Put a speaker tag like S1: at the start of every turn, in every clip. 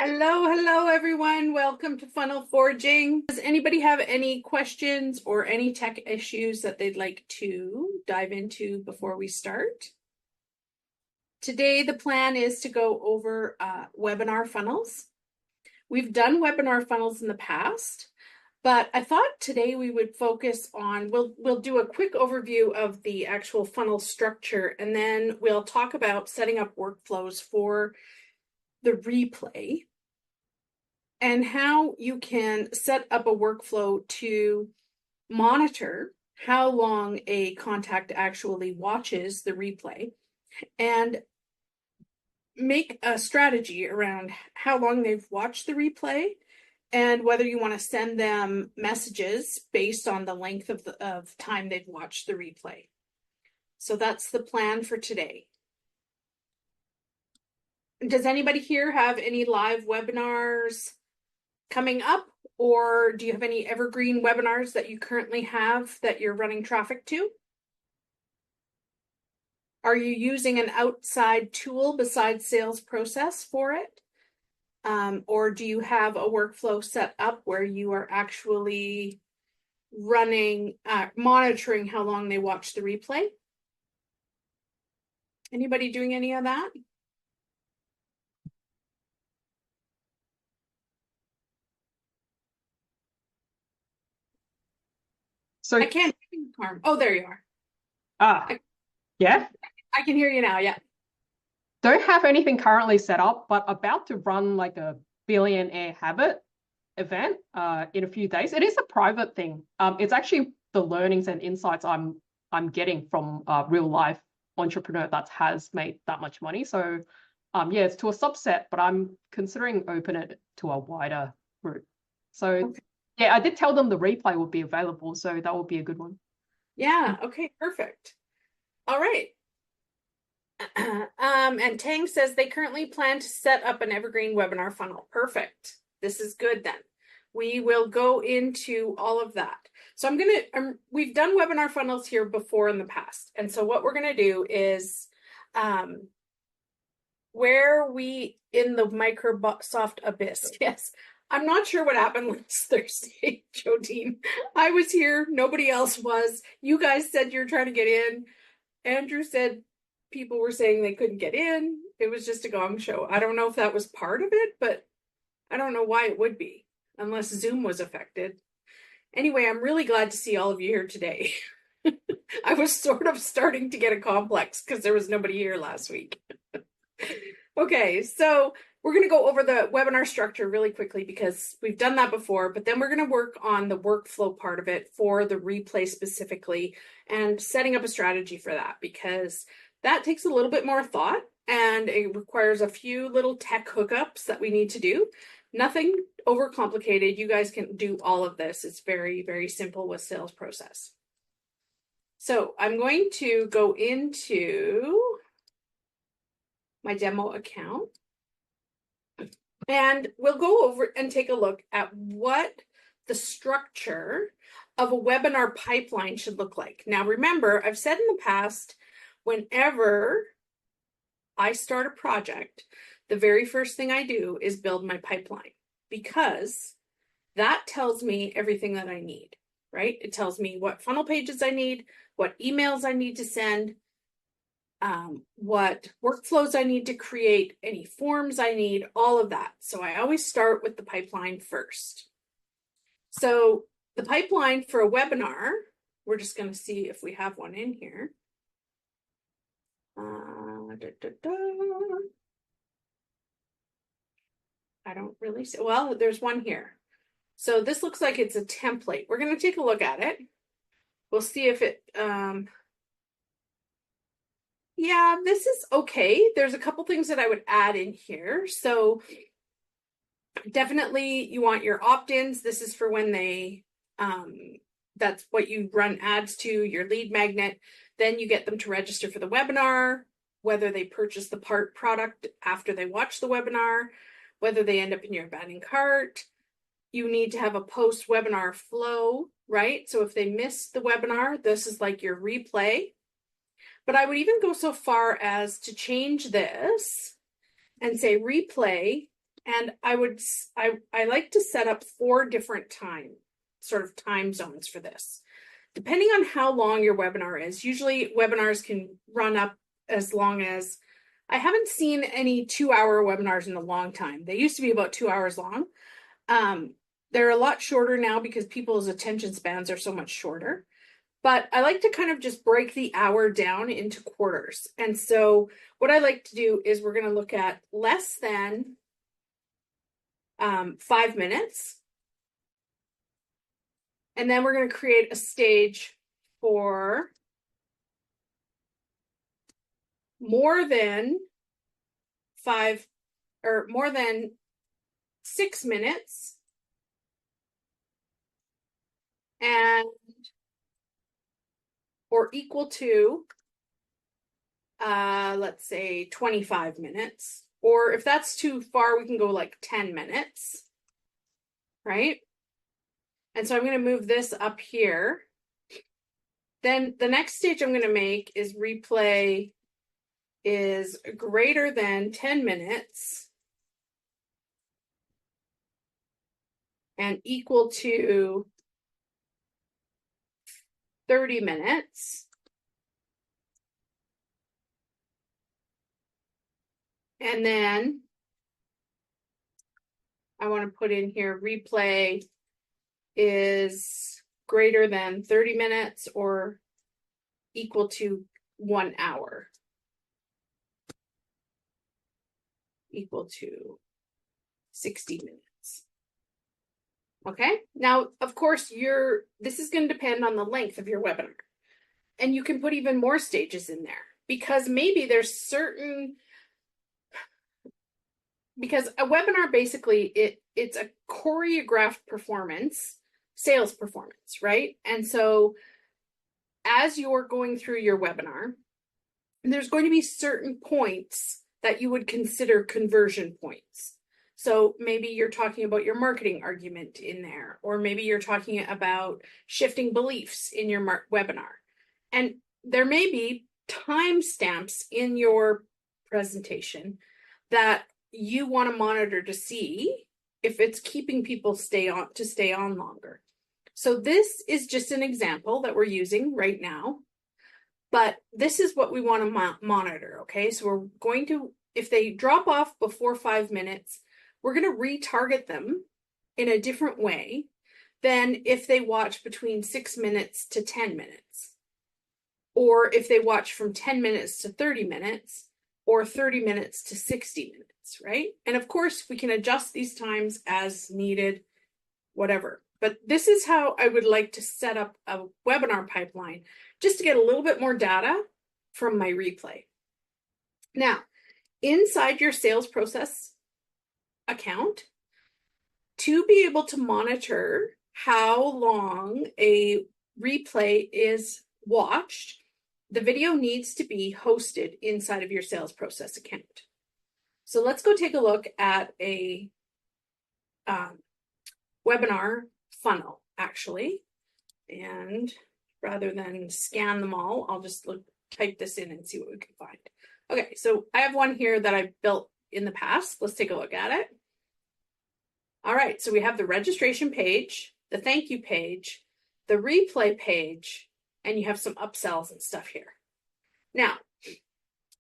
S1: Hello everyone. Welcome to Funnel Forging. Does anybody have any questions or any tech issues that they'd like to dive into before we start? Today, the plan is to go over webinar funnels. We've done webinar funnels in the past, but I thought today we would focus on, we'll do a quick overview of the actual funnel structure, and then we'll talk about setting up workflows for the replay and how you can set up a workflow to monitor how long a contact actually watches the replay and make a strategy around how long they've watched the replay and whether you want to send them messages based on the length of time they've watched the replay. So that's the plan for today. Does anybody here have any live webinars coming up, or do you have any evergreen webinars that you currently have that you're running traffic to? Are you using an outside tool besides sales process for it? Or do you have a workflow set up where you are actually running, monitoring how long they watch the replay? Anybody doing any of that?
S2: So
S1: I can't hear you, Carm. Oh, there you are.
S2: Yeah,
S1: I can hear you now. Yeah.
S2: don't have anything currently set up, but about to run like a billionaire habit event in a few days. It is a private thing. It's actually the learnings and insights I'm getting from a real life entrepreneur that has made that much money. So yeah, it's to a subset, but I'm considering open it to a wider group. So
S1: Okay.
S2: yeah, I did tell them the replay would be available, so that would be a good one.
S1: Yeah. Okay. Perfect. All right. And Tang says they currently plan to set up an evergreen webinar funnel. Perfect. This is good then. We will go into all of that. So we've done webinar funnels here before in the past. And so what we're going to do is where we in the Microsoft abyss. Yes. I'm not sure what happened last Thursday, Jodine. I was here. Nobody else was. You guys said you're trying to get in. Andrew said people were saying they couldn't get in. It was just a gong show. I don't know if that was part of it, but I don't know why it would be, unless Zoom was affected. Anyway, I'm really glad to see all of you here today. I was sort of starting to get a complex because there was nobody here last week. Okay, so we're going to go over the webinar structure really quickly because we've done that before, but then we're going to work on the workflow part of it for the replay specifically and setting up a strategy for that because that takes a little bit more thought and it requires a few little tech hookups that we need to do. Nothing overcomplicated. You guys can do all of this. It's very, very simple with sales process. So I'm going to go into my demo account. And we'll go over and take a look at what the structure of a webinar pipeline should look like. Now, remember, I've said in the past, whenever I start a project, the very first thing I do is build my pipeline because that tells me everything that I need, right? It tells me what funnel pages I need, what emails I need to send, what workflows I need to create, any forms I need, all of that. So I always start with the pipeline first. So the pipeline for a webinar, we're just going to see if we have one in here. I don't really see, well, there's one here. So this looks like it's a template. We're going to take a look at it. We'll see if it, yeah, this is okay. There's a couple things that I would add in here. So definitely you want your opt-ins. This is for when they, that's what you run ads to, your lead magnet. Then you get them to register for the webinar, whether they purchase the product after they watch the webinar, whether they end up in your abandoned cart. You need to have a post-webinar flow, right? So if they missed the webinar, this is like your replay. But I would even go so far as to change this and say replay And I like to set up 4 different sort of time zones for this. Depending on how long your webinar is, usually webinars can run up as long as, I haven't seen any 2-hour webinars in a long time. They used to be about 2 hours long. They're a lot shorter now because people's attention spans are so much shorter. But I like to kind of just break the hour down into quarters. And so what I like to do is we're going to look at less than 5 minutes. And then we're going to create a stage for more than 6 minutes. And or equal to, let's say 25 minutes. Or if that's too far, we can go like 10 minutes, right? And so I'm going to move this up here. Then the next stage I'm going to make is replay is greater than 10 minutes and equal to 30 minutes. And then I want to put in here replay is greater than 30 minutes or equal to 1 hour. Equal to 60 minutes. Okay, now of course this is going to depend on the length of your webinar. And you can put even more stages in there because maybe there's because a webinar basically it's a choreographed performance, sales performance, right? And so as you're going through your webinar, there's going to be certain points that you would consider conversion points. So maybe you're talking about your marketing argument in there, or maybe you're talking about shifting beliefs in your webinar. And there may be timestamps in your presentation that you want to monitor to see if it's keeping people stay on longer. So this is just an example that we're using right now, but this is what we want to monitor, okay? So we're going to, if they drop off before 5 minutes, we're going to retarget them in a different way than if they watch between 6 minutes to 10 minutes, or if they watch from 10 minutes to 30 minutes, or 30 minutes to 60 minutes, right? And of course, we can adjust these times as needed, whatever. But this is how I would like to set up a webinar pipeline, just to get a little bit more data from my replay. Now, inside your sales process account, to be able to monitor how long a replay is watched, the video needs to be hosted inside of your sales process account. So let's go take a look at a webinar funnel, actually. And rather than scan them all, I'll just type this in and see what we can find. Okay, so I have one here that I built in the past. Let's take a look at it. All right, so we have the registration page, the thank you page, the replay page, and you have some upsells and stuff here. Now,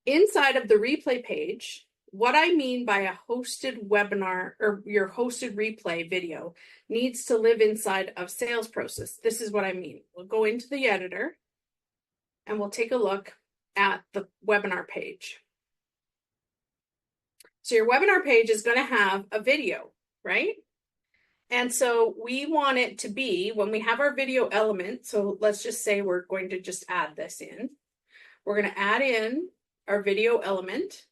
S1: inside of the replay page, what I mean by a hosted webinar or your hosted replay video needs to live inside of sales process. This is what I mean. We'll go into the editor and we'll take a look at the webinar page. So your webinar page is going to have a video, right? And so we want it to be, when we have our video element, so let's just say we're going to just add this in. We're going to add in our video element.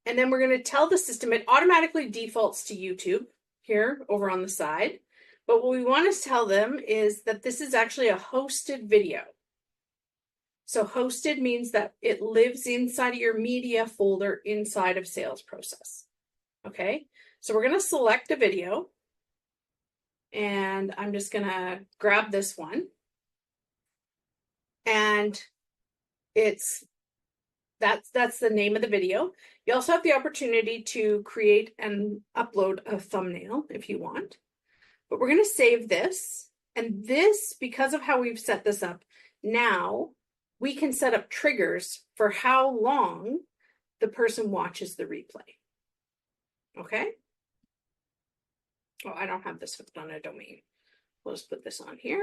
S1: And then we're going to tell the system, it automatically defaults to YouTube here over on the side. But what we want to tell them is that this is actually a hosted video. So hosted means that it lives inside of your media folder inside of sales process. Okay, so we're going to select a video. And I'm just going to grab this one. And it's That's the name of the video. You also have the opportunity to create and upload a thumbnail if you want. But we're going to save this. And this, because of how we've set this up, now we can set up triggers for how long the person watches the replay. Okay? Oh, I don't have this hooked on a domain. We'll just put this on here.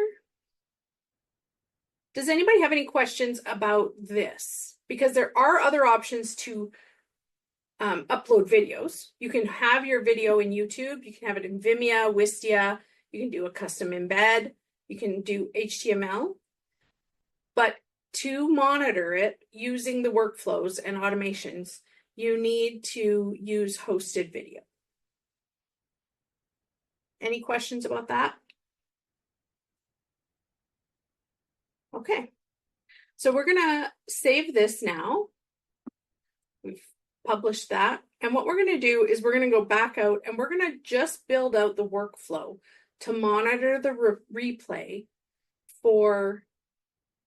S1: Does anybody have any questions about this? Because there are other options to upload videos. You can have your video in YouTube. You can have it in Vimeo, Wistia. You can do a custom embed. You can do HTML. But to monitor it using the workflows and automations, you need to use hosted video. Any questions about that? Okay. So we're going to save this now. We've published that. And what we're going to do is we're going to go back out and we're going to just build out the workflow to monitor the replay for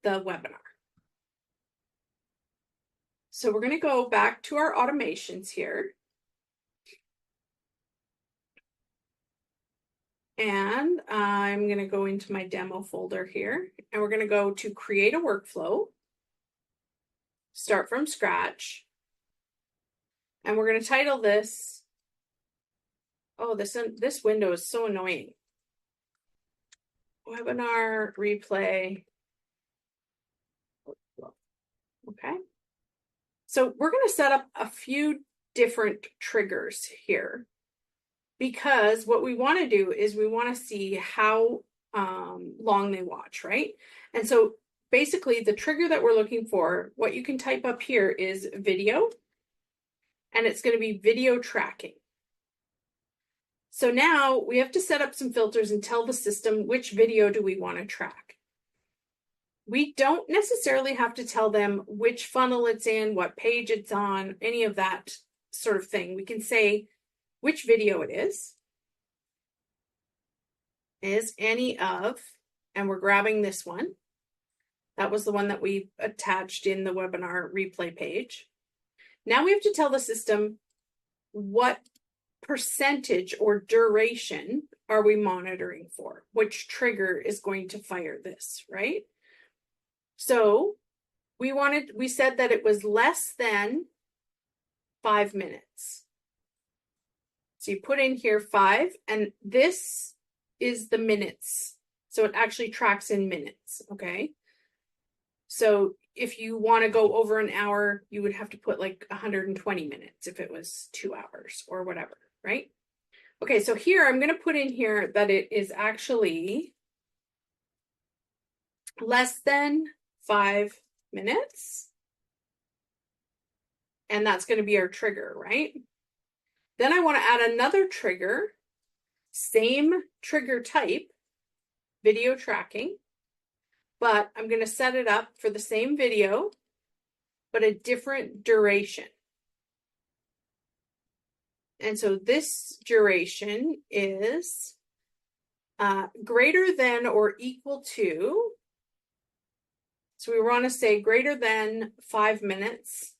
S1: the webinar. So we're going to go back to our automations here. And I'm going to go into my demo folder here, and we're going to go to create a workflow, start from scratch, and we're going to title this, oh, this window is so annoying. Webinar replay. Okay. So we're going to set up a few different triggers here, because what we want to do is we want to see how long they watch, right? And so basically the trigger that we're looking for, what you can type up here is video, and it's going to be video tracking. So now we have to set up some filters and tell the system which video do we want to track. We don't necessarily have to tell them which funnel it's in, what page it's on, any of that sort of thing. We can say which video it is any of, and we're grabbing this one. That was the one that we attached in the webinar replay page. Now we have to tell the system what percentage or duration are we monitoring for, which trigger is going to fire this, right? So we said that it was less than 5 minutes. So you put in here 5, and this is the minutes. So it actually tracks in minutes, okay? So if you want to go over an hour, you would have to put like 120 minutes if it was 2 hours or whatever, right? Okay, so here I'm going to put in here that it is actually less than 5 minutes. And that's going to be our trigger, right? Then I want to add another trigger, same trigger type, video tracking, but I'm going to set it up for the same video, but a different duration. And so this duration is greater than or equal to, so we want to say greater than 5 minutes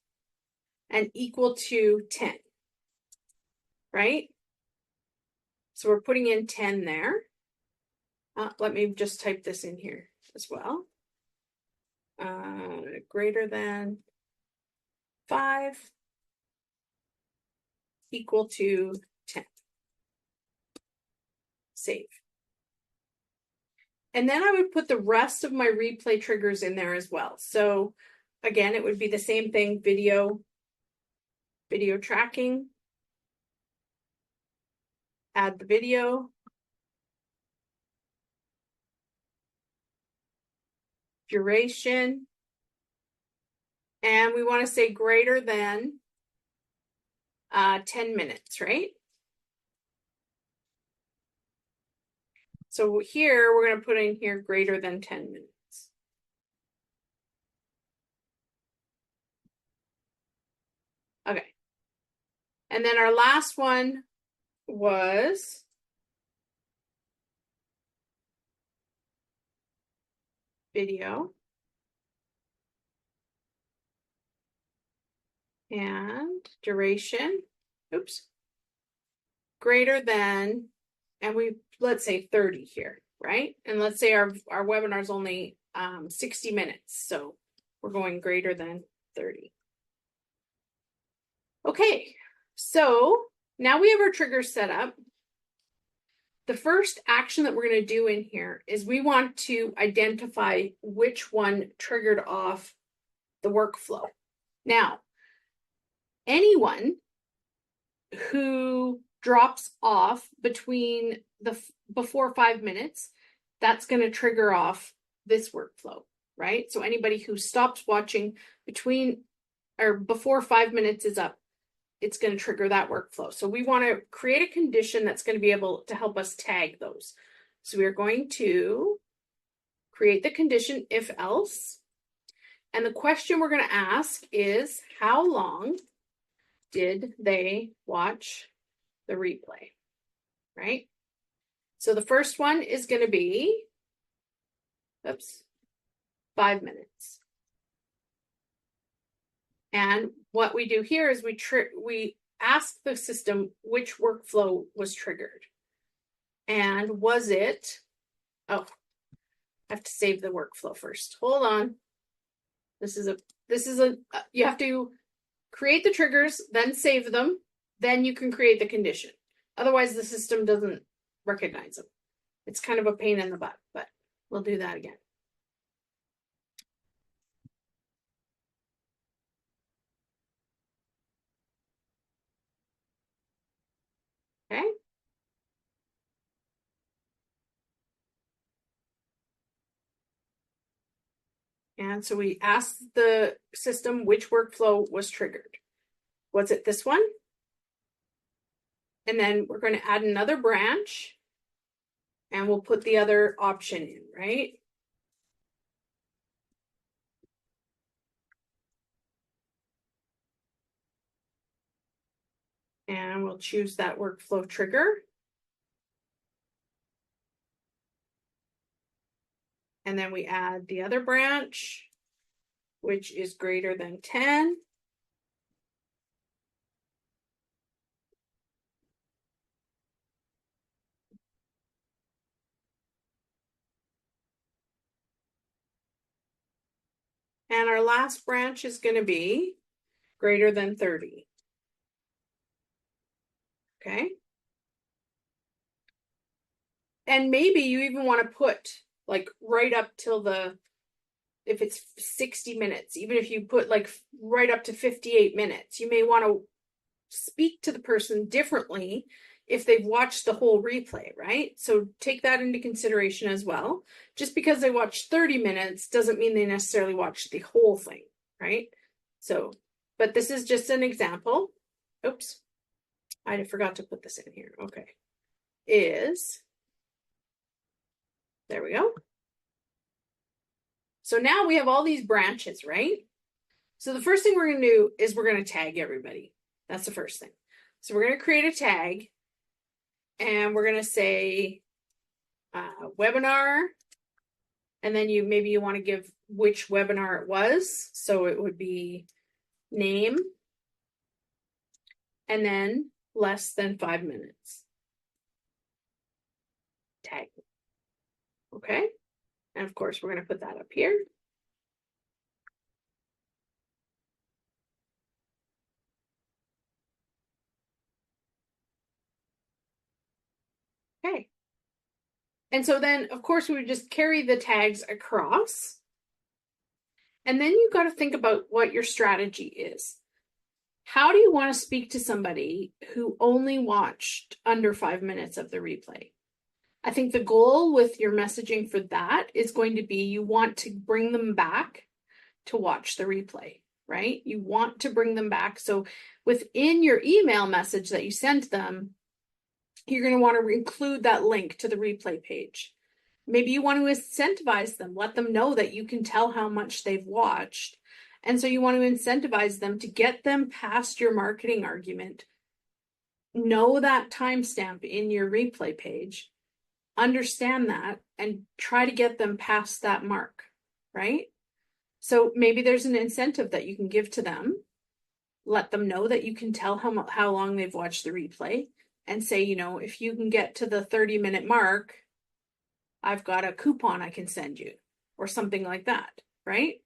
S1: and equal to 10, right? So we're putting in 10 there. Let me just type this in here as well. Greater than 5 equal to 10. Save. And then I would put the rest of my replay triggers in there as well. So again, it would be the same thing, video tracking, add the video, duration, and we want to say greater than 10 minutes, right? So here, we're going to put in here greater than 10 minutes. Okay. And then our last one was video. and duration, oops, greater than, and let's say 30 here, right? And let's say our webinar is only 60 minutes. So we're going greater than 30. Okay, so now we have our triggers set up. The first action that we're going to do in here is we want to identify which one triggered off the workflow. Now, anyone who drops off before 5 minutes, that's going to trigger off this workflow, right? So anybody who stops watching before 5 minutes is up, it's going to trigger that workflow. So we want to create a condition that's going to be able to help us tag those. So we are going to create the condition if else. And the question we're going to ask is, how long did they watch the replay, right? So the first one is going to be, 5 minutes. And what we do here is we ask the system which workflow was triggered. And was it, I have to save the workflow first. Hold on. You have to create the triggers, then save them, then you can create the condition. Otherwise, the system doesn't recognize them. It's kind of a pain in the butt, but we'll do that again. Okay. And so we asked the system which workflow was triggered. Was it this one? And then we're going to add another branch and we'll put the other option in, right? And we'll choose that workflow trigger. And then we add the other branch, which is greater than 10. And our last branch is going to be greater than 30. Okay. And maybe you even want to put like right up till if it's 60 minutes, even if you put like right up to 58 minutes, you may want to speak to the person differently if they've watched the whole replay, right? So take that into consideration as well. Just because they watched 30 minutes doesn't mean they necessarily watched the whole thing, right? So, but this is just an example. Oops, I forgot to put this in here. Okay, there we go. So now we have all these branches, right? So the first thing we're going to do is we're going to tag everybody. That's the first thing. So we're going to create a tag and we're going to say webinar. And then maybe you want to give which webinar it was. So it would be name and then less than 5 minutes. Tag. Okay. And of course, we're going to put that up here. Okay. And so then, of course, we would just carry the tags across. And then you've got to think about what your strategy is. How do you want to speak to somebody who only watched under 5 minutes of the replay? I think the goal with your messaging for that is going to be you want to bring them back to watch the replay, right? You want to bring them back. So within your email message that you sent them, you're going to want to include that link to the replay page. Maybe you want to incentivize them, let them know that you can tell how much they've watched. And so you want to incentivize them to get them past your marketing argument. Know that timestamp in your replay page, understand that, and try to get them past that mark, right? So maybe there's an incentive that you can give to them let them know that you can tell how long they've watched the replay and say, if you can get to the 30-minute mark, I've got a coupon I can send you or something like that, right?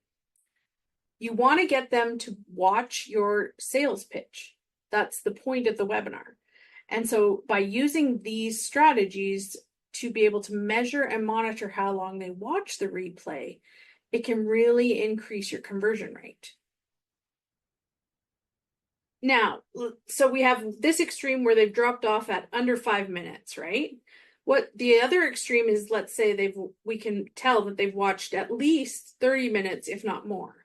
S1: You want to get them to watch your sales pitch. That's the point of the webinar. And so by using these strategies to be able to measure and monitor how long they watch the replay, it can really increase your conversion rate. Now, so we have this extreme where they've dropped off at under 5 minutes, right? What the other extreme is, let's say we can tell that they've watched at least 30 minutes, if not more.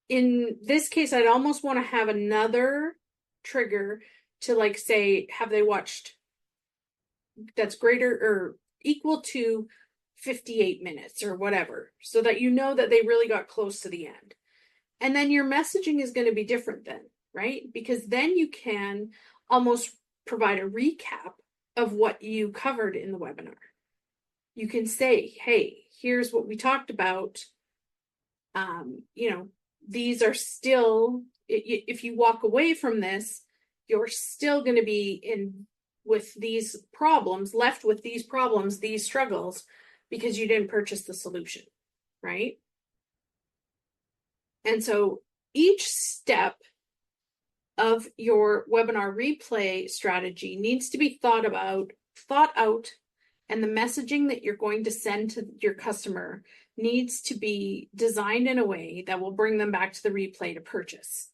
S1: In this case, I'd almost want to have another trigger to like say, have they watched that's greater or equal to 58 minutes or whatever, so that you know that they really got close to the end. And then your messaging is going to be different then, right? Because then you can almost provide a recap of what you covered in the webinar. You can say, hey, here's what we talked about. These are still, if you walk away from this, you're still going to be left with these problems, these struggles, because you didn't purchase the solution, right? And so each step of your webinar replay strategy needs to be thought out, and the messaging that you're going to send to your customer needs to be designed in a way that will bring them back to the replay to purchase.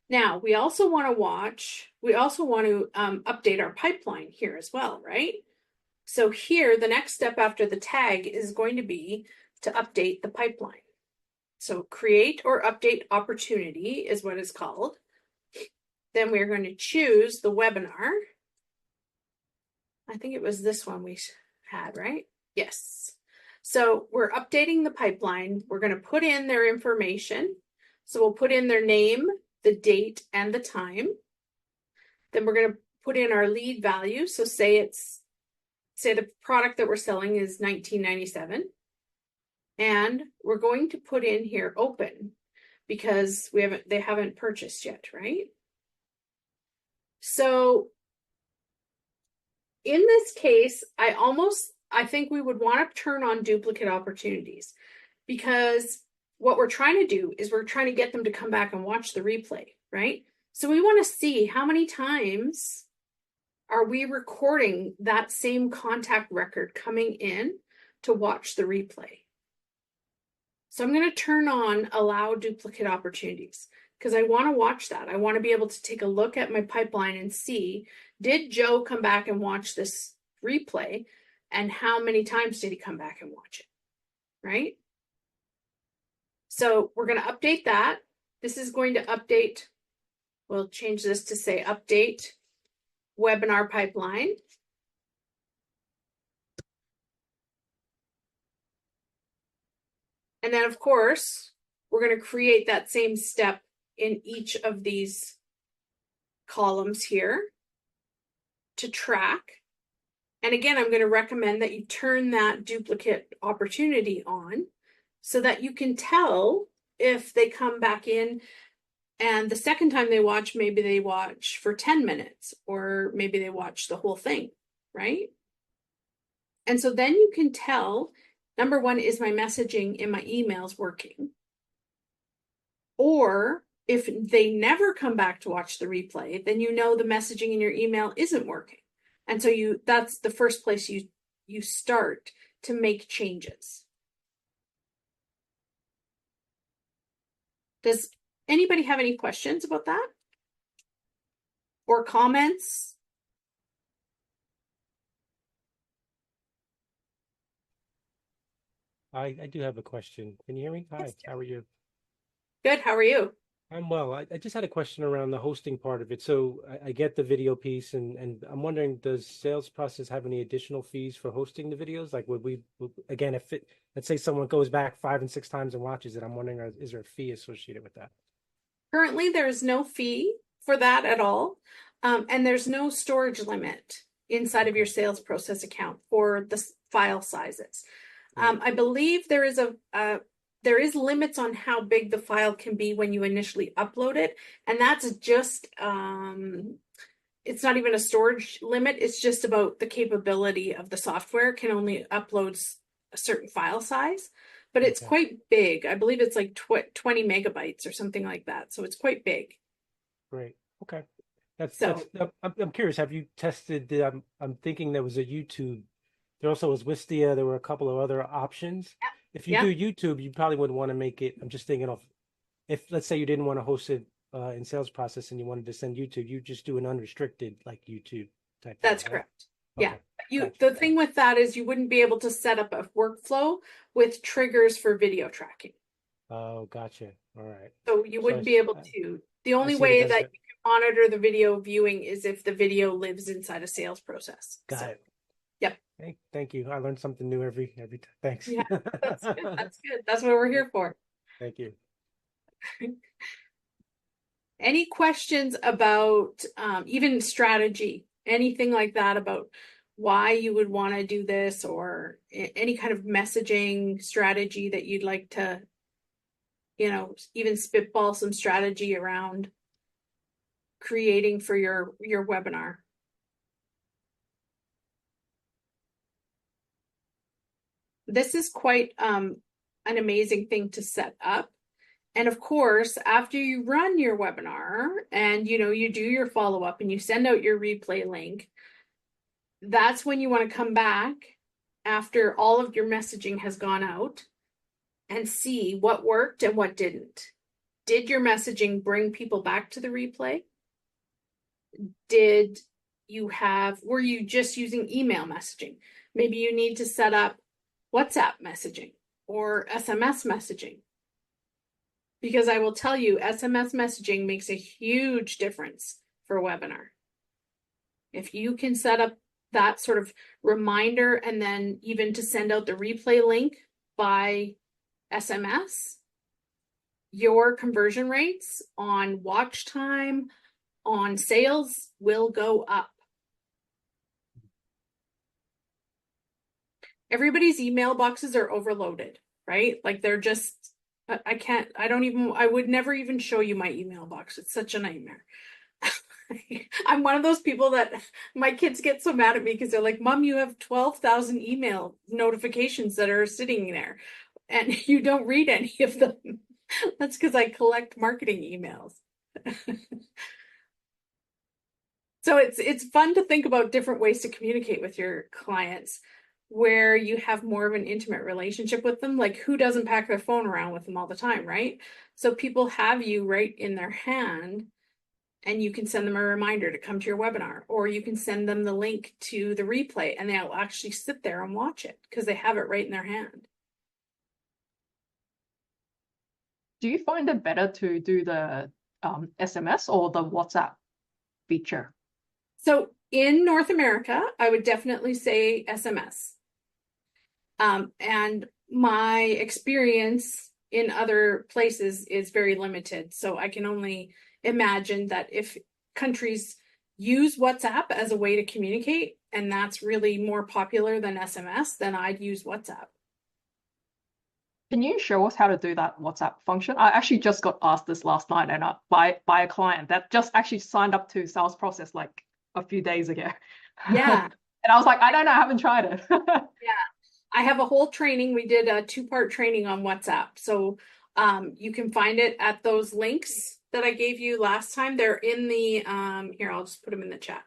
S1: Now, we also want to update our pipeline here as well, right? So here, the next step after the tag is going to be to update the pipeline. So create or update opportunity is what it's called. Then we're going to choose the webinar. I think it was this one we had, right? Yes. So we're updating the pipeline. We're going to put in their information. So we'll put in their name, the date, and the time. Then we're going to put in our lead value. So say the product that we're selling is $19.97. And we're going to put in here open because they haven't purchased yet, right? So in this case, I think we would want to turn on duplicate opportunities, because what we're trying to do is we're trying to get them to come back and watch the replay, right? So we want to see how many times are we recording that same contact record coming in to watch the replay. So I'm going to turn on allow duplicate opportunities because I want to watch that. I want to be able to take a look at my pipeline and see, did Joe come back and watch this replay, and how many times did he come back and watch it, right? So we're going to update that. This is going to update, we'll change this to say update webinar pipeline. And then of course, we're going to create that same step in each of these columns here to track. And again, I'm going to recommend that you turn that duplicate opportunity on so that you can tell if they come back in and the second time they watch, maybe they watch for 10 minutes or maybe they watch the whole thing, right? And so then you can tell, number one, is my messaging in my emails working? Or if they never come back to watch the replay, then you know the messaging in your email isn't working. And so that's the first place you start to make changes. Does anybody have any questions about that? Or comments?
S3: I do have a question. Can you hear me? Hi,
S1: Yes.
S3: how are you?
S1: Good, how are you?
S3: I'm well. I just had a question around the hosting part of it. So I get the video piece, and I'm wondering, does sales process have any additional fees for hosting the videos? Like again, let's say someone goes back 5 and 6 times and watches it, I'm wondering, is there a fee associated with that?
S1: Currently, there's no fee for that at all. And there's no storage limit inside of your sales process account for the file sizes. I believe there is there is limits on how big the file can be when you initially upload it. And that's just, it's not even a storage limit. It's just about the capability of the software. It can only upload a certain file size, but it's
S3: Okay.
S1: quite big. I believe it's like 20 megabytes or something like that. So it's quite big.
S3: Great. Okay. That's
S1: So
S3: I'm curious. Have you tested I'm thinking there was a YouTube. There also was Wistia. There were a couple of other options. If you
S1: yeah,
S3: do YouTube, you probably would want to make it. I'm just thinking of if let's say you didn't want to host it in sales process and you wanted to send YouTube, you just do an unrestricted like YouTube type thing,
S1: that's
S3: right?
S1: correct. Yeah.
S3: Okay.
S1: You,
S3: Gotcha.
S1: the thing with that is you wouldn't be able to set up a workflow with triggers for video tracking.
S3: Oh, gotcha. All right.
S1: So you
S3: So
S1: wouldn't be able to. The
S3: I
S1: only
S3: see what it
S1: way
S3: does
S1: that
S3: there.
S1: you can monitor the video viewing is if the video lives inside a sales process.
S3: Got
S1: So,
S3: it.
S1: yep.
S3: Thank you. I learned something new every time. Thanks.
S1: Yeah, that's good. That's good. That's what we're here for.
S3: Thank you.
S1: Any questions about even strategy, anything like that about why you would want to do this or any kind of messaging strategy that you'd like to, even spitball some strategy around creating for your webinar? This is quite an amazing thing to set up. And of course, after you run your webinar and you do your follow-up and you send out your replay link, that's when you want to come back after all of your messaging has gone out and see what worked and what didn't. Did your messaging bring people back to the replay? Were you just using email messaging? Maybe you need to set up WhatsApp messaging or SMS messaging. Because I will tell you, SMS messaging makes a huge difference for a webinar. If you can set up that sort of reminder and then even to send out the replay link by SMS, your conversion rates on watch time, on sales will go up. Everybody's email boxes are overloaded, right? Like they're just, I would never even show you my email box. It's such a nightmare. I'm one of those people that my kids get so mad at me because they're like, Mom, you have 12,000 email notifications that are sitting there and you don't read any of them. That's because I collect marketing emails. So it's fun to think about different ways to communicate with your clients where you have more of an intimate relationship with them. Like who doesn't pack their phone around with them all the time, right? So people have you right in their hand and you can send them a reminder to come to your webinar, or you can send them the link to the replay and they'll actually sit there and watch it because they have it right in their hand.
S2: Do you find it better to do the SMS or the WhatsApp feature?
S1: So in North America, I would definitely say SMS. And my experience in other places is very limited. So I can only imagine that if countries use WhatsApp as a way to communicate, and that's really more popular than SMS, then I'd use WhatsApp.
S2: Can you show us how to do that WhatsApp function? I actually just got asked this last night and by a client that just actually signed up to sales process like a few days ago.
S1: Yeah.
S2: And I was like, I don't know, I haven't tried it.
S1: Yeah. I have a whole training. We did a 2-part training on WhatsApp. So you can find it at those links that I gave you last time. They're in the, here, I'll just put them in the chat.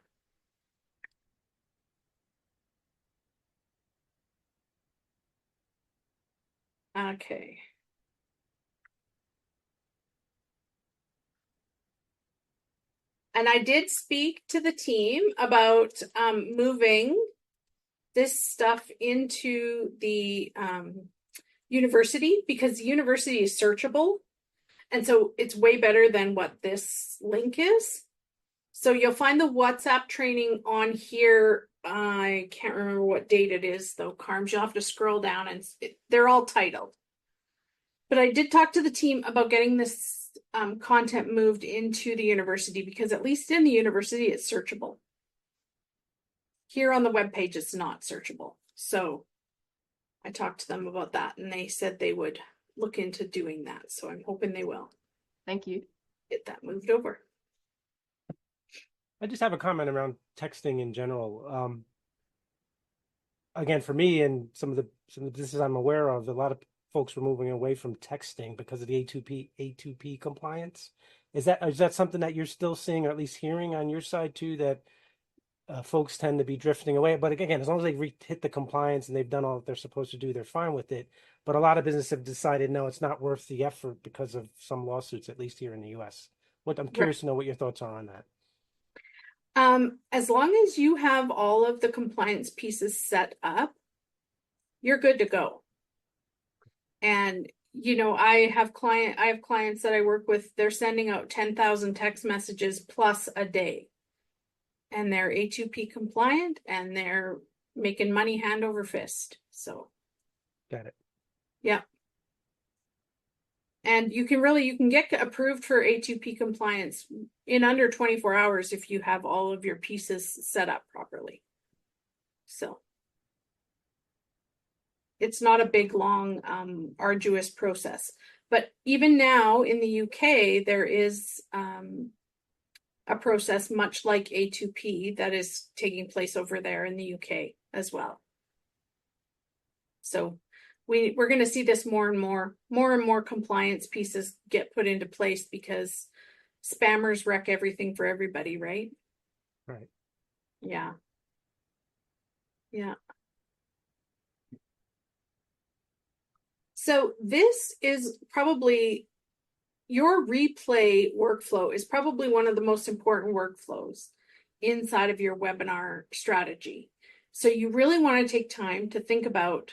S1: Okay. And I did speak to the team about moving this stuff into the university because the university is searchable. And so it's way better than what this link is. So you'll find the WhatsApp training on here. I can't remember what date it is though, Carms. You'll have to scroll down and they're all titled. But I did talk to the team about getting this content moved into the university because at least in the university it's searchable. Here on the webpage it's not searchable. So I talked to them about that and they said they would look into doing that. So I'm hoping they will
S2: Thank you.
S1: get that moved over.
S3: I just have a comment around texting in general. Again, for me and some of the businesses I'm aware of, a lot of folks were moving away from texting because of the A2P compliance. Is that something that you're still seeing, or at least hearing on your side too, that folks tend to be drifting away? But again, as long as they hit the compliance and they've done all that they're supposed to do, they're fine with it. But a lot of businesses have decided, no, it's not worth the effort because of some lawsuits, at least here in the U.S. I'm
S1: Right.
S3: curious to know what your thoughts are on that.
S1: As long as you have all of the compliance pieces set up, you're good to go. And I have clients that I work with, they're sending out 10,000 text messages plus a day. And they're A2P compliant and they're making money hand over fist. So
S3: Got it.
S1: yeah. And you can get approved for A2P compliance in under 24 hours if you have all of your pieces set up properly. So it's not a big, long, arduous process. But even now in the UK, there is a process much like A2P that is taking place over there in the UK as well. So we're going to see this more and more compliance pieces get put into place because spammers wreck everything for everybody, right?
S3: Right.
S1: Yeah. Yeah. So this is probably your replay workflow is probably one of the most important workflows inside of your webinar strategy. So you really want to take time to think about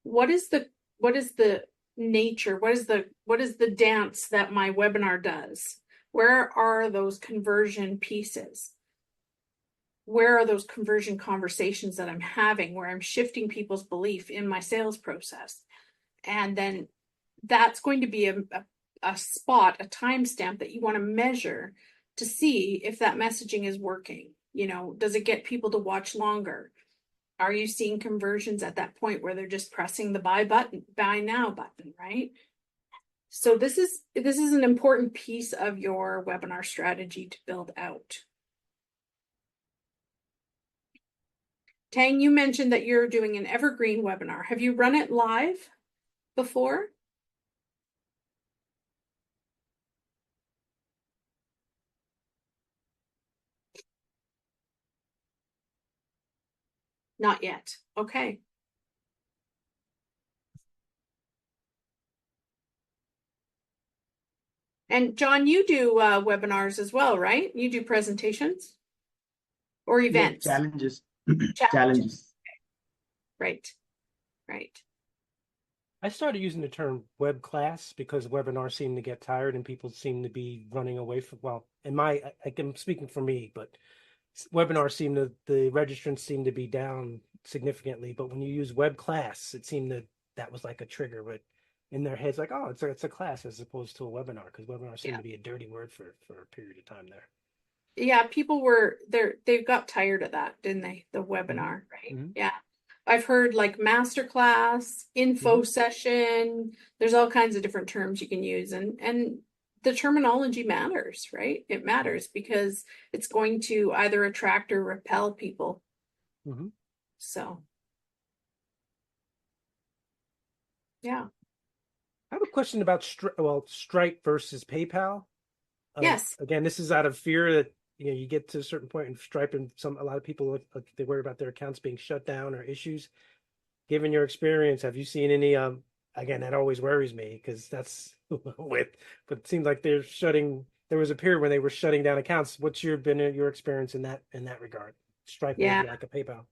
S1: what is the nature, what is the dance that my webinar does? Where are those conversion pieces? Where are those conversion conversations that I'm having where I'm shifting people's belief in my sales process? And then that's going to be a spot, a timestamp that you want to measure to see if that messaging is working. Does it get people to watch longer? Are you seeing conversions at that point where they're just pressing the buy now button, right? So this is an important piece of your webinar strategy to build out. Tang, you mentioned that you're doing an evergreen webinar. Have you run it live before? Not yet. Okay. And John, you do webinars as well, right? You do presentations or
S4: Yeah,
S1: events?
S4: challenges.
S1: Challenges.
S4: Challenges.
S1: Right. Right.
S3: I started using the term web class because webinars seem to get tired and people seem to be running away from, well, I'm speaking for me, but webinars the registrants seem to be down significantly. But when you use web class, it seemed that was like a trigger, but in their heads, like, oh, it's a class as opposed to a webinar, because webinars seem to be a dirty word for a period of time there.
S1: Yeah, people they got tired of that, didn't they? The webinar, right?
S3: Mm-hmm.
S1: Yeah. I've heard like masterclass, info session. There's all kinds of different terms you can use, and the terminology matters, right? It matters because it's going to either attract or repel people.
S3: Mm-hmm.
S1: So, yeah.
S3: I have a question about Stripe versus PayPal.
S1: Yes.
S3: Again, this is out of fear that you get to a certain point in Stripe, and a lot of people they worry about their accounts being shut down or issues. Given your experience, have you seen any? Again, that always worries me because that's but it seems like they're shutting. There was a period when they were shutting down accounts. What's been your experience in that regard? Stripe over like a PayPal.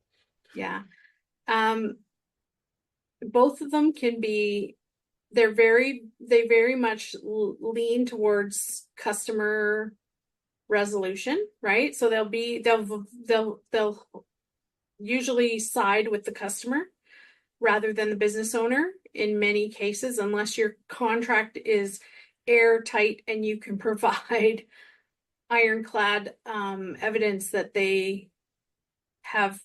S1: Yeah. Both of them can be. They very much lean towards customer resolution, right? So they'll usually side with the customer rather than the business owner in many cases, unless your contract is airtight and you can provide ironclad evidence that they have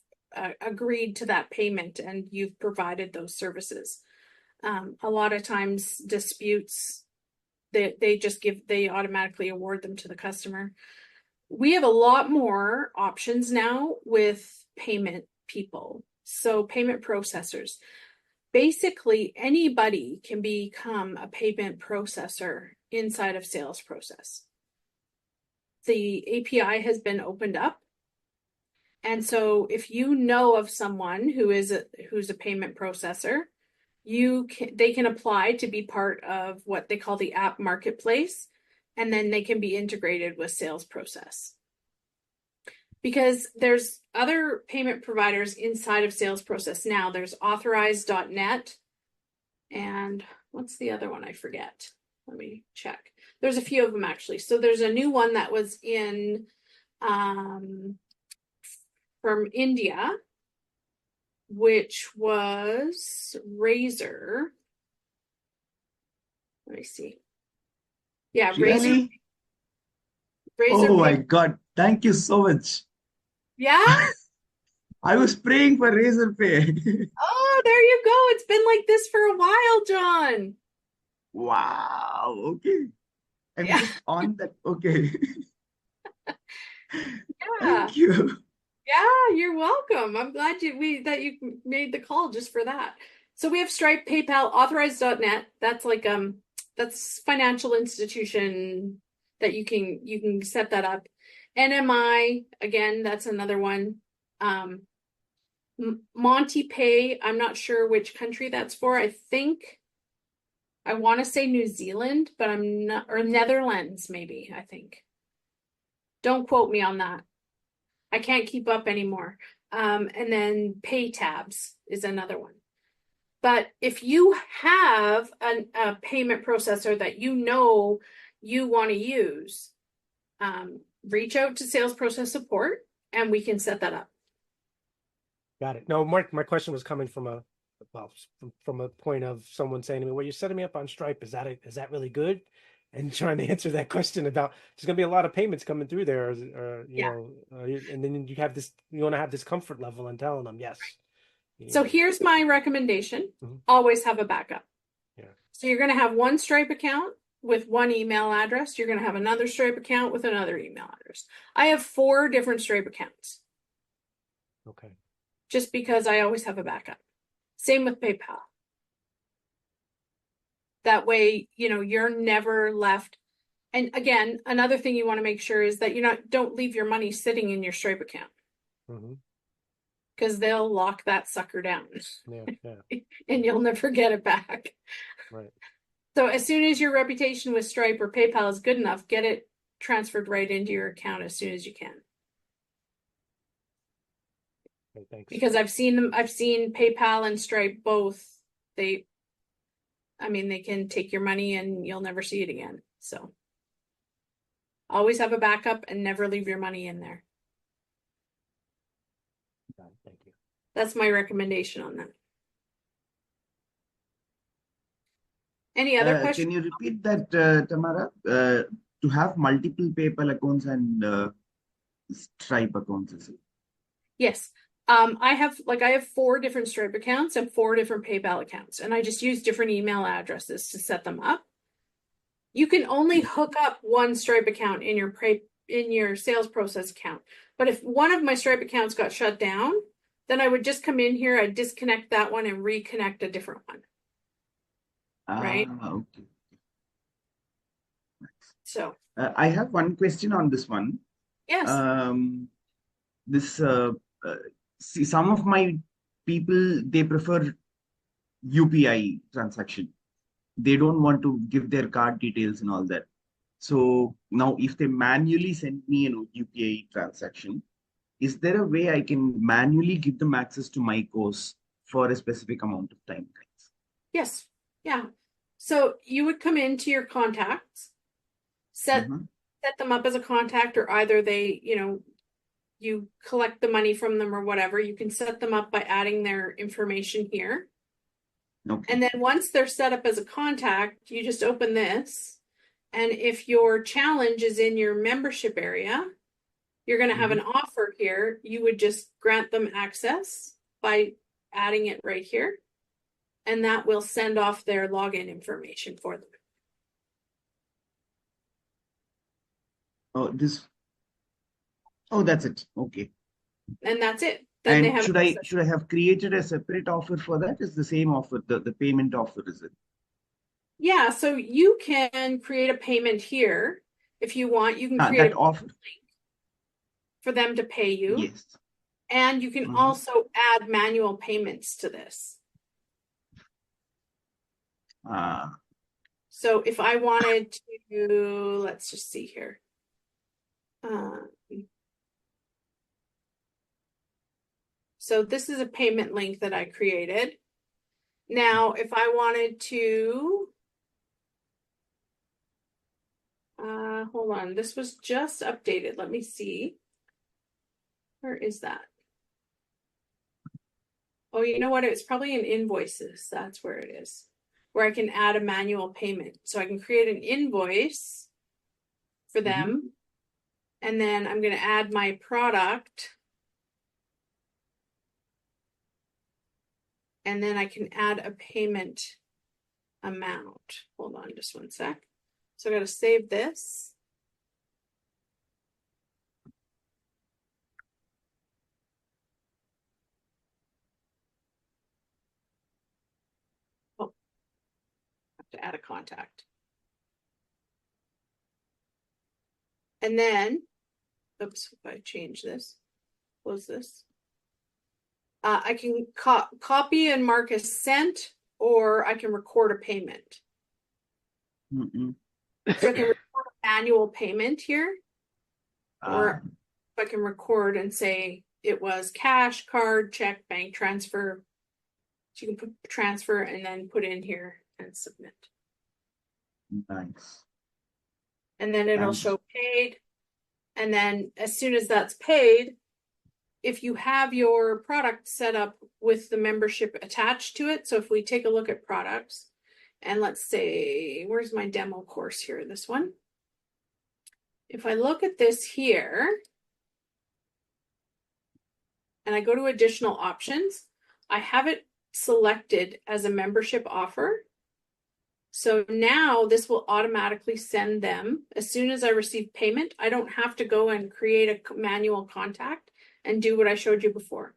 S1: agreed to that payment and you've provided those services. A lot of times disputes, they automatically award them to the customer. We have a lot more options now with payment people. So payment processors. Basically, anybody can become a payment processor inside of sales process. The API has been opened up. And so if you know of someone who's a payment processor, they can apply to be part of what they call the app marketplace, and then they can be integrated with sales process. Because there's other payment providers inside of sales process now. There's authorize.net, and what's the other one? I forget. Let me check. There's a few of them actually. So there's a new one that was in from India, which was Razor. Let me see. Yeah,
S4: Really?
S1: Razor.
S4: Oh my God. Thank you so much.
S1: Yeah?
S4: I was praying for Razor Pay.
S1: Oh, there you go. It's been like this for a while, John.
S4: Wow. Okay. I'm
S1: Yeah.
S4: just on that. Okay.
S1: Yeah.
S4: Thank you.
S1: Yeah, you're welcome. I'm glad that you made the call just for that. So we have Stripe, PayPal, authorize.net. That's like that's financial institution that you can set that up. NMI, again, that's another one. Monty Pay, I'm not sure which country that's for. I want to say New Zealand, but I'm not, or Netherlands maybe, I think. Don't quote me on that. I can't keep up anymore. And then Pay Tabs is another one. But if you have a payment processor that you know you want to use, reach out to sales process support and we can set that up.
S3: Got it. No, my question was coming from a point of someone saying to me, "Well, you're setting me up on Stripe. Is that really good?" And trying to answer that question about there's going to be a lot of payments coming through there, and then you want to have this comfort level and telling them yes.
S1: So here's my recommendation. Always have a backup.
S3: Yeah.
S1: So you're going to have one Stripe account with one email address. You're going to have another Stripe account with another email address. I have 4 different Stripe accounts.
S3: Okay.
S1: Just because I always have a backup. Same with PayPal. That way, you're never left. And again, another thing you want to make sure is that don't leave your money sitting in your Stripe account. Because they'll lock that sucker down.
S3: Yeah.
S1: And you'll never get it back.
S3: Right.
S1: So as soon as your reputation with Stripe or PayPal is good enough, get it transferred right into your account as soon as you can.
S3: Okay, thanks.
S1: Because I've seen PayPal and Stripe both. They can take your money and you'll never see it again. So always have a backup and never leave your money in there.
S3: Thank you.
S1: That's my recommendation on that. Any other questions?
S4: Can you repeat that, Tamara? To have multiple PayPal accounts and Stripe accounts, is it?
S1: Yes. I have 4 different Stripe accounts and 4 different PayPal accounts, and I just use different email addresses to set them up. You can only hook up one Stripe account in your sales process account. But if one of my Stripe accounts got shut down, then I would just come in here, I'd disconnect that one and reconnect a different one. Right?
S4: Okay.
S1: So
S4: I have one question on this one.
S1: yes.
S4: See, some of my people, they prefer UPI transaction. They don't want to give their card details and all that. So now if they manually send me an UPI transaction, is there a way I can manually give them access to my course for a specific amount of time?
S1: Yes. Yeah. So you would come into your contacts, set them up as a contact, or either they, you collect the money from them or whatever. You can set them up by adding their information here.
S4: Okay.
S1: And then once they're set up as a contact, you just open this. And if your challenge is in your membership area, you're going to have an offer here. You would just grant them access by adding it right here. and that will send off their login information for them.
S4: Oh, oh, that's it. Okay.
S1: And that's it. Then they
S4: And
S1: have
S4: should I have created a separate offer for that? Is the same offer, the payment offer, is it?
S1: Yeah, so you can create a payment here if you want. You can create
S4: That
S1: a
S4: offer.
S1: link for them to pay you.
S4: Yes.
S1: And you can also add manual payments to this. So if I wanted to, let's just see here. So this is a payment link that I created. Now, if I wanted to, hold on, this was just updated. Let me see. Where is that? Oh, you know what? It's probably in invoices. That's where it is, where I can add a manual payment. So I can create an invoice for them. And then I'm going to add my product. And then I can add a payment amount. Hold on just one sec. So I got to save this. Oh, I have to add a contact. And then, oops, if I change this, close this. I can copy and mark as sent, or I can record a payment. So I can record an annual payment here, or if I can record and say it was cash, card, check, bank transfer. So you can put transfer and then put in here and submit.
S4: Nice.
S1: And then it'll show paid. And then as soon as that's paid, if you have your product set up with the membership attached to it, so if we take a look at products, and let's say, where's my demo course here? This one. If I look at this here, and I go to additional options, I have it selected as a membership offer. So now this will automatically send them, as soon as I receive payment, I don't have to go and create a manual contact and do what I showed you before.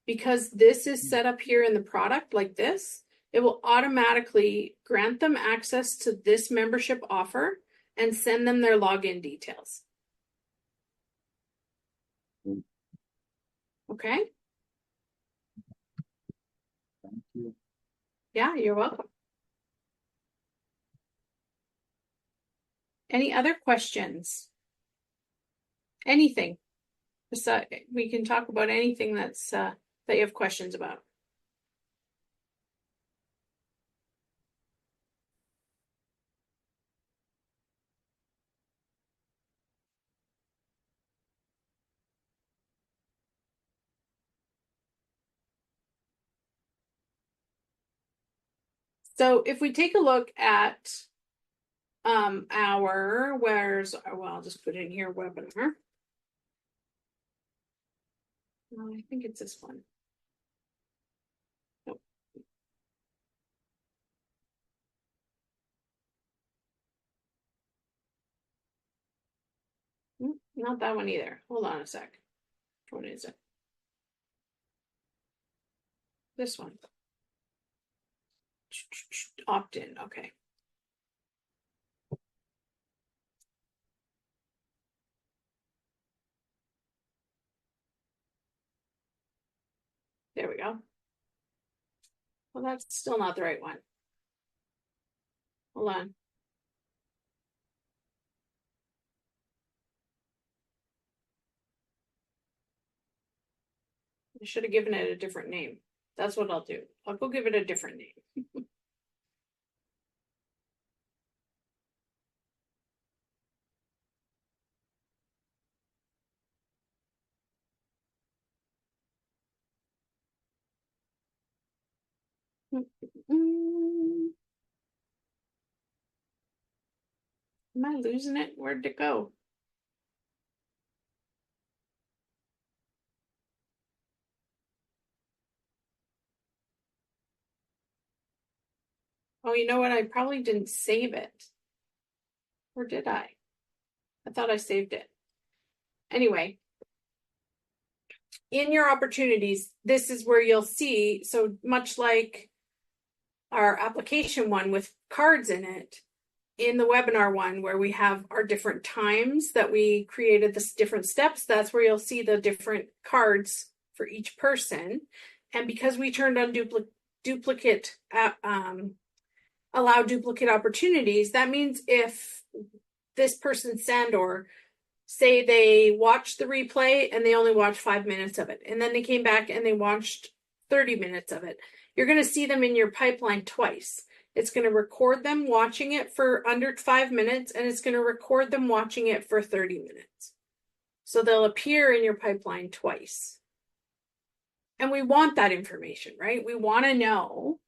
S1: Because this is set up here in the product like this, it will automatically grant them access to this membership offer and send them their login details. Okay?
S4: Thank you.
S1: Yeah, you're welcome. Any other questions? Anything? We can talk about anything that's that you have questions about. So if we take a look at well, I'll just put in here webinar. I think it's this one. Nope. Not that one either. Hold on a sec. Which one is it? This one. Opt in. Okay. There we go. Well, that's still not the right one. Hold on. I should have given it a different name. That's what I'll do. I'll go give it a different name. Am I losing it? Where'd it go? Oh, you know what? I probably didn't save it. Or did I? I thought I saved it. Anyway, in your opportunities, this is where you'll see, so much like our application one with cards in it, in the webinar one where we have our different times that we created the different steps, that's where you'll see the different cards for each person. And because we turned on allow duplicate opportunities, that means if this person send, or say they watched the replay and they only watched 5 minutes of it, and then they came back and they watched 30 minutes of it, you're going to see them in your pipeline twice. It's going to record them watching it for under 5 minutes, and it's going to record them watching it for 30 minutes. So they'll appear in your pipeline twice. And we want that information, right? We want to know.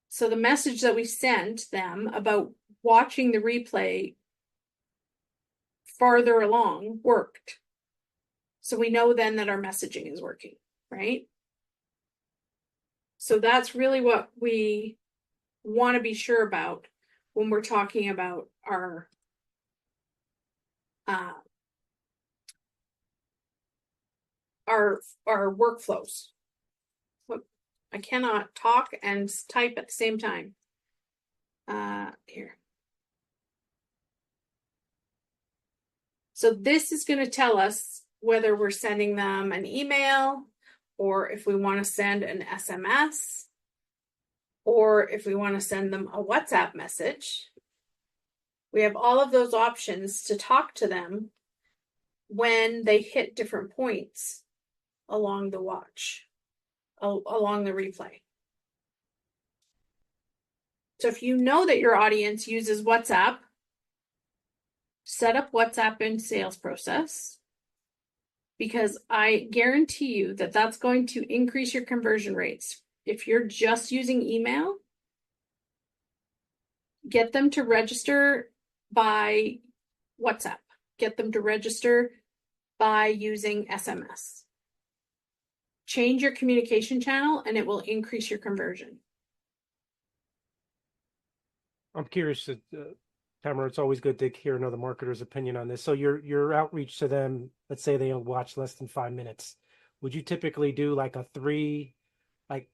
S1: So the message that we sent them about watching the replay farther along worked. So we know then that our messaging is working, right? So that's really what we want to be sure about when we're talking about our workflows. Look, I cannot talk and type at the same time. Here. So this is going to tell us whether we're sending them an email, or if we want to send an SMS, or if we want to send them a WhatsApp message. We have all of those options to talk to them when they hit different points along the watch, along the replay. So if you know that your audience uses WhatsApp, set up WhatsApp in sales process, because I guarantee you that that's going to increase your conversion rates. If you're just using email, get them to register by WhatsApp. Get them to register by using SMS. Change your communication channel and it will increase your conversion.
S3: I'm curious, Tamara, it's always good to hear another marketer's opinion on this. So your outreach to them, let's say they watch less than 5 minutes. Would you typically do like a 3, like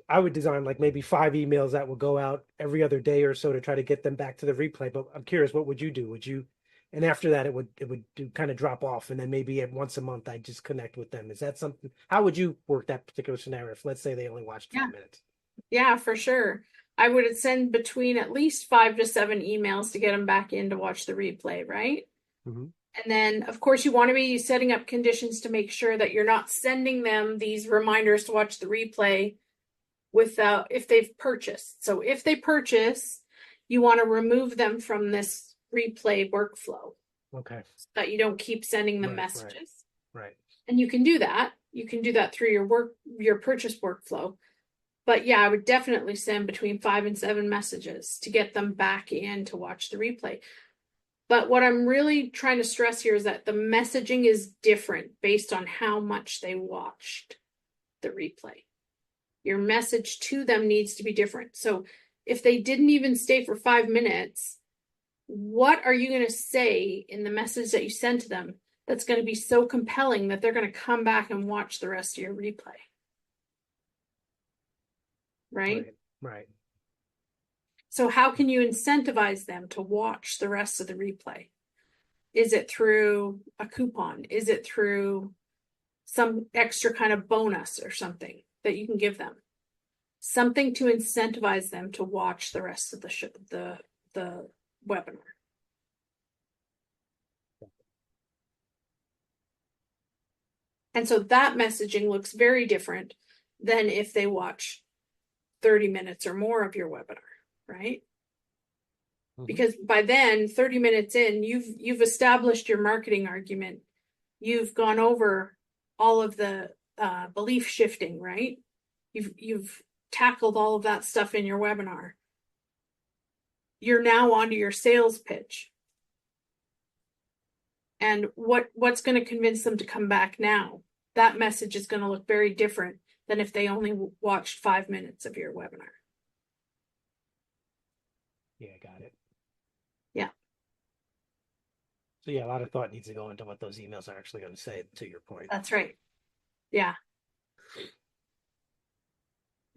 S3: I would design like maybe 5 emails that will go out every other day or so to try to get them back to the replay? But I'm curious, what would you do? Would you, and after that it would do kind of drop off, and then maybe once a month I just connect with them? Is that something, how would you work that particular scenario if, let's say, they only watched 5 minutes?
S1: Yeah, for sure. I would send between at least 5 to 7 emails to get them back in to watch the replay, right?
S3: Mm-hmm.
S1: And then, of course, you want to be setting up conditions to make sure that you're not sending them these reminders to watch the replay without, if they've purchased. So if they purchase, you want to remove them from this replay workflow.
S3: Okay.
S1: So that you don't keep sending them messages.
S3: Right.
S1: And you can do that. You can do that through your purchase workflow. But yeah, I would definitely send between 5 and 7 messages to get them back in to watch the replay. But what I'm really trying to stress here is that the messaging is different based on how much they watched the replay. Your message to them needs to be different. So if they didn't even stay for 5 minutes, what are you going to say in the message that you send to them that's going to be so compelling that they're going to come back and watch the rest of your replay? Right? So how can you incentivize them to watch the rest of the replay? Is it through a coupon? Is it through some extra kind of bonus or something that you can give them? Something to incentivize them to watch the rest of the webinar. And so that messaging looks very different than if they watch 30 minutes or more of your webinar, right? Mm-hmm. Because by then, 30 minutes in, you've established your marketing argument. You've gone over all of the belief shifting, right? You've tackled all of that stuff in your webinar. You're now onto your sales pitch. And what's going to convince them to come back now? That message is going to look very different than if they only watched 5 minutes of your webinar.
S3: Yeah, got it.
S1: Yeah.
S3: So yeah, a lot of thought needs to go into what those emails are actually going to say, to your point.
S1: That's right. Yeah.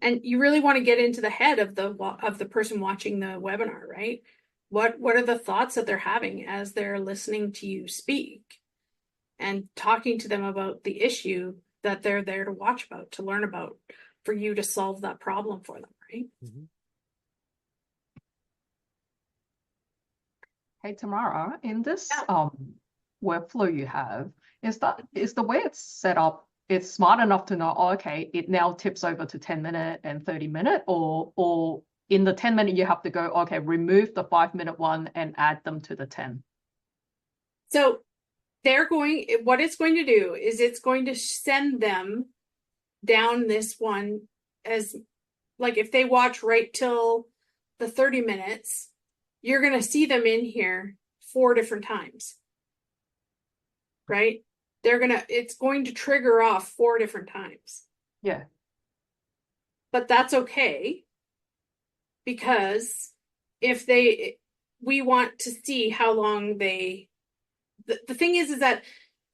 S1: And you really want to get into the head of the person watching the webinar, right? What are the thoughts that they're having as they're listening to you speak and talking to them about the issue that they're there to watch about, to learn about, for you to solve that problem for them, right?
S3: Mm-hmm.
S2: Hey, Tamara, in this
S1: Yeah.
S2: workflow you have, is the way it's set up, it's smart enough to know, oh, okay, it now tips over to 10-minute and 30-minute, or in the 10-minute you have to go, okay, remove the 5-minute one and add them to the 10.
S1: So what it's going to do is it's going to send them down this one as, like, if they watch right till the 30 minutes, you're going to see them in here 4 different times, right? It's going to trigger off 4 different times.
S2: Yeah.
S1: But that's okay, because we want to see how long the thing is that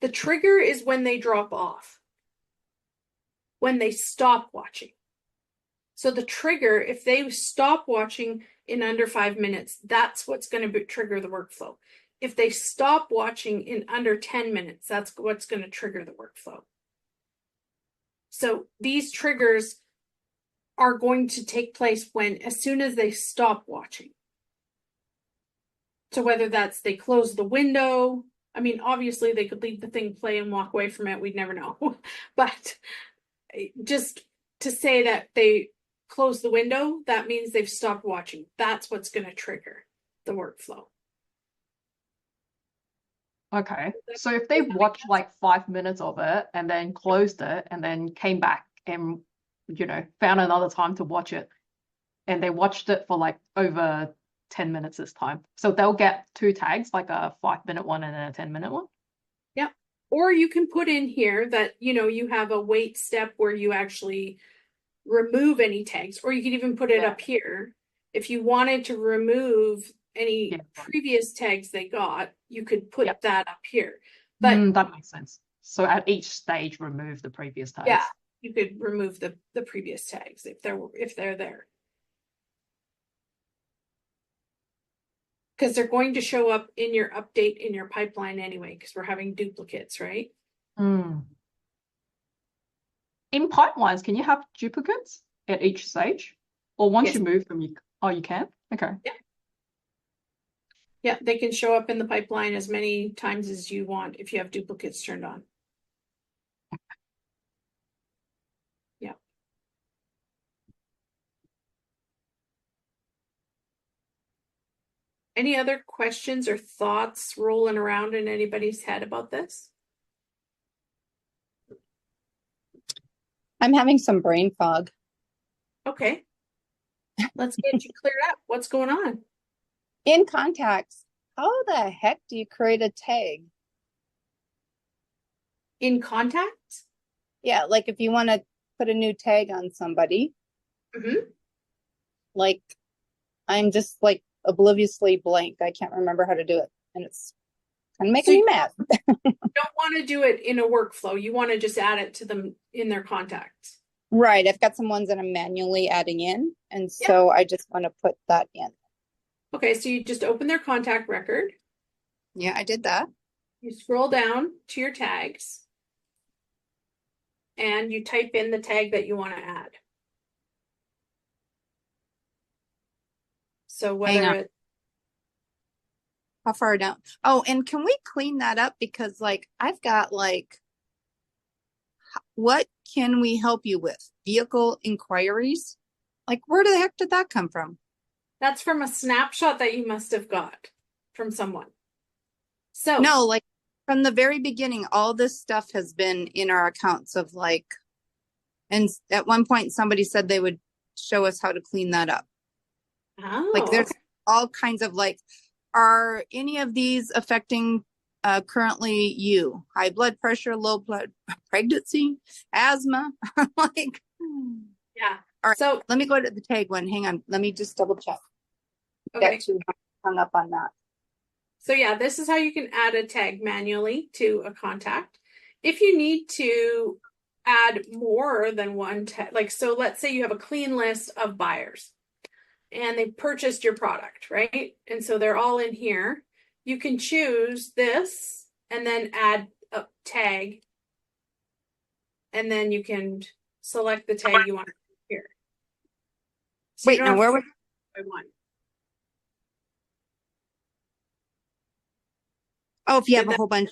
S1: the trigger is when they drop off, when they stop watching. So the trigger, if they stop watching in under 5 minutes, that's what's going to trigger the workflow. If they stop watching in under 10 minutes, that's what's going to trigger the workflow. So these triggers are going to take place as soon as they stop watching. So whether that's they close the window, I mean, obviously they could leave the thing play and walk away from it. We'd never know. But just to say that they close the window, that means they've stopped watching. That's what's going to trigger the workflow.
S2: Okay. So if they watched like 5 minutes of it and then closed it and then came back and, found another time to watch it, and they watched it for like over 10 minutes this time. So they'll get 2 tags, like a 5-minute one and a 10-minute one.
S1: Yep. Or you can put in here that, you have a wait step where you actually remove any tags, or you could even put it up here. If you wanted to remove any previous tags they got, you could put that up here. But
S2: that makes sense. So at each stage, remove the previous tags.
S1: Yeah, you could remove the previous tags if they're there. Because they're going to show up in your update in your pipeline anyway, because we're having duplicates, right?
S2: In pipelines, can you have duplicates at each stage? Or once you move them, you can? Okay.
S1: Yeah. Yeah, they can show up in the pipeline as many times as you want if you have duplicates turned on. Yeah. Any other questions or thoughts rolling around in anybody's head about this?
S5: I'm having some brain fog.
S1: Okay. Let's get you cleared up. What's going on?
S5: In contacts, how the heck do you create a tag?
S1: In contacts?
S5: Yeah, like if you want to put a new tag on somebody, like I'm just like obliviously blank. I can't remember how to do it. And it's kind of making me mad.
S1: You don't want to do it in a workflow. You want to just add it to them in their contacts.
S5: Right. I've got some ones that I'm manually adding in. And so I just want to put that in.
S1: Okay, so you just open their contact record.
S5: Yeah, I did that.
S1: You scroll down to your tags. And you type in the tag that you want to add. So whether it's
S5: how far down? Oh, and can we clean that up? Because like I've got like, what can we help you with? Vehicle inquiries? Like where the heck did that come from?
S1: That's from a snapshot that you must have got from someone. So
S5: no, like from the very beginning, all this stuff has been in our accounts of like, and at one point somebody said they would show us how to clean that up.
S1: Oh,
S5: like there's all kinds of like, are any of these affecting currently you? High blood pressure, low blood, pregnancy, asthma? Like,
S1: yeah.
S5: All right,
S1: so
S5: let me go to the tag one. Hang on. Let me just double check.
S1: Okay.
S5: get too hung up on that.
S1: So yeah, this is how you can add a tag manually to a contact. If you need to add more than one tag, like, so let's say you have a clean list of buyers and they purchased your product, right? And so they're all in here. You can choose this and then add a tag. And then you can select the tag you want here. So
S5: Wait, now where would
S1: by one.
S5: Oh, if you have
S1: Did
S5: a
S1: that-
S5: whole bunch.